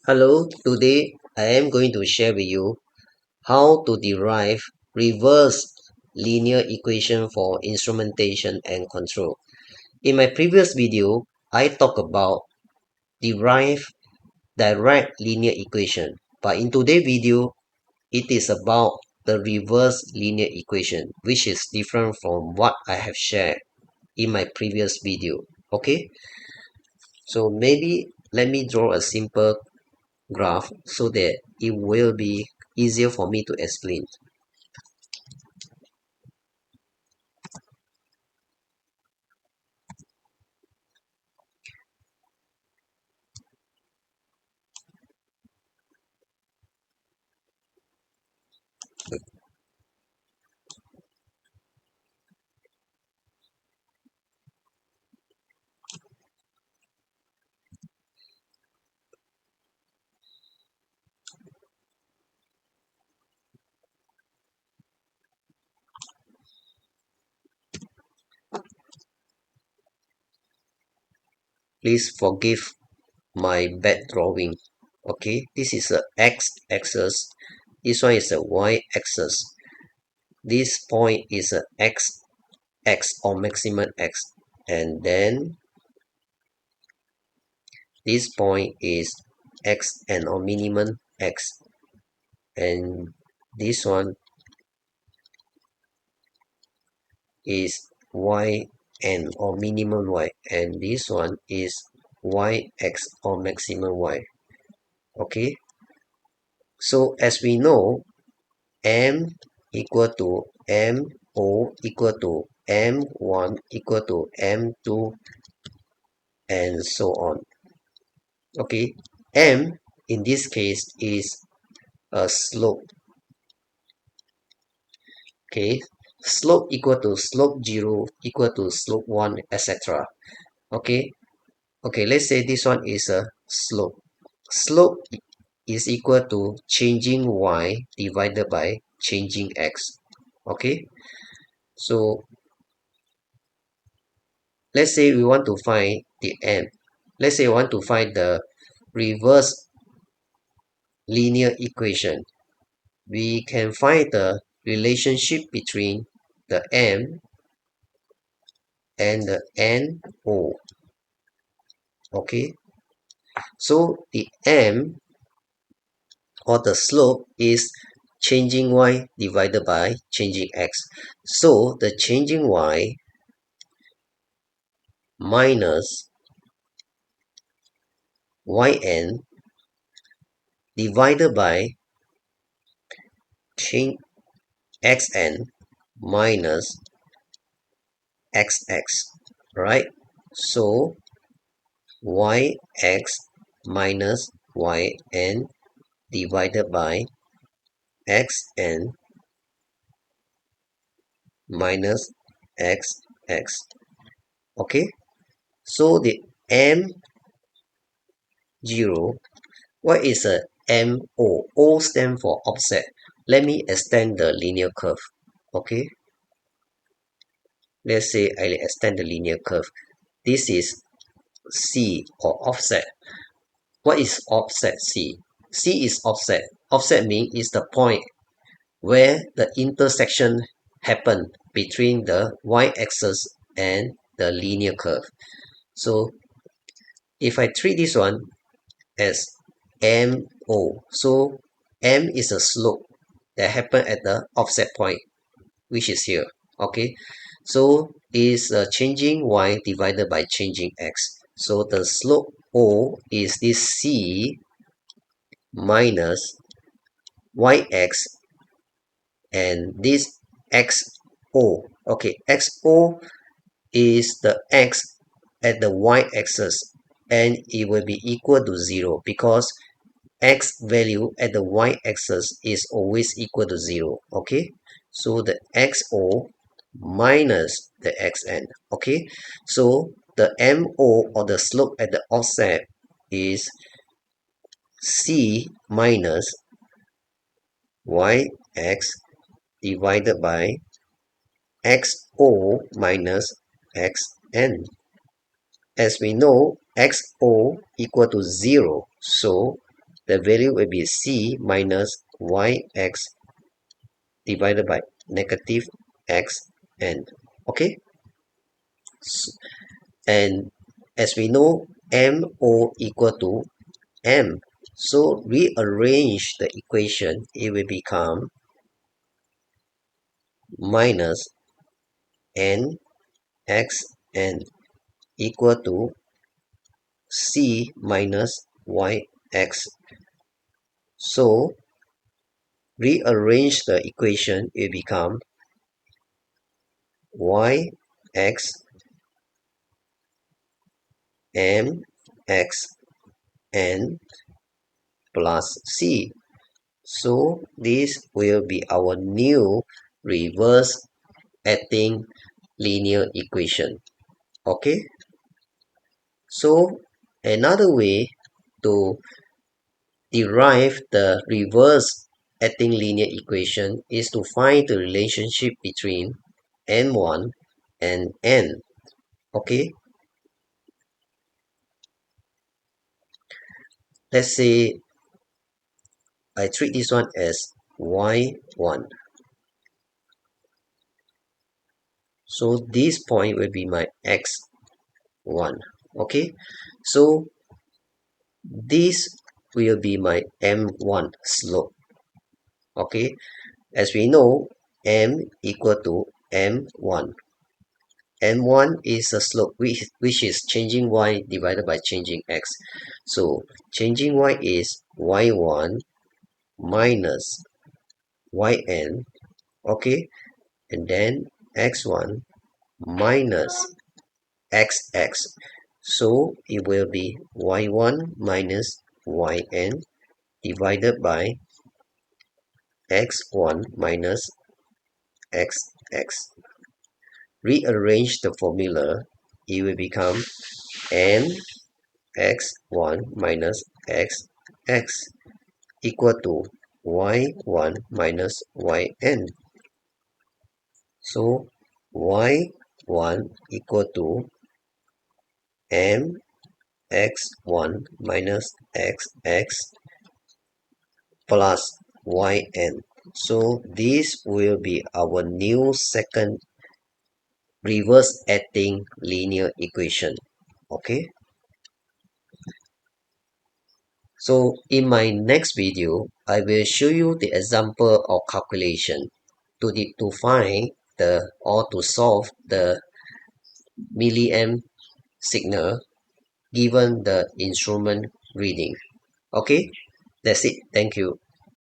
Hello, today I am going to share with you how to derive reverse linear equation for instrumentation and control. In my previous video, I talked about derive direct linear equation, but in today's video, it is about the reverse linear equation, which is different from what I have shared in my previous video. Okay, so maybe let me draw a simple graph so that it will be easier for me to explain. Please forgive my bad drawing. Okay, this is a x-axis, this one is a y-axis, this point is a x or maximum x, and then this point is x and or minimum x, and this one is y and or minimum y, and this one is yx or maximum y. Okay, so as we know, m equal to mo equal to m1 equal to m2 and so on. Okay, m in this case is a slope. Okay, slope equal to slope 0 equal to slope 1, etc. Okay, let's say this one is a slope. Slope is equal to changing y divided by changing x. Okay, so let's say we want to find the m. Let's say we want to find the reverse linear equation. We can find the relationship between the m and the no. Okay, so the m or the slope is changing y divided by changing x. So the changing y minus yn divided by change xn minus xx, right? So yx minus yn divided by xn minus xx. Okay, so the m0, what is a mo? O stand for offset. Let me extend the linear curve. Okay, let's say I extend the linear curve. This is c or offset. What is offset c? C is offset. Offset means is the point where the intersection happen between the y-axis and the linear curve. So if I treat this one as mo, so m is a slope that happen at the offset point, which is here. Okay, so is changing y divided by changing x. So the slope o is this c minus yx and this xo. Okay, xo is the x at the y-axis and it will be equal to 0 because x value at the y-axis is always equal to 0. Okay, so the xo minus the xn. Okay, so the mo or the slope at the offset is c minus yx divided by xo minus xn. As we know, xo equal to 0, so the value will be c minus yx divided by negative xn. Okay, and as we know, mo equal to m. So rearrange the equation, it will become minus n x n equal to c minus yx. So rearrange the equation, it become yx m x n plus c. So this will be our new reverse acting linear equation. Okay, so another way to derive the reverse acting linear equation is to find the relationship between n1 and n. Okay, let's say I treat this one as y1. So this point will be my x1. Okay, so this will be my m1 slope. Okay, as we know, m equal to m1. m1 is a slope which is changing y divided by changing x. So changing y is y1 minus yn. Okay, and then x1 minus xx. So it will be y1 minus yn divided by x1 minus xx. Rearrange the formula, it will become n x1 minus xx equal to y1 minus yn. So y1 equal to m x1 minus xx plus yn. So this will be our new second reverse acting linear equation. Okay, so in my next video, I will show you the example of calculation to find the or to solve the milliamp signal given the instrument reading. Okay, that's it. Thank you.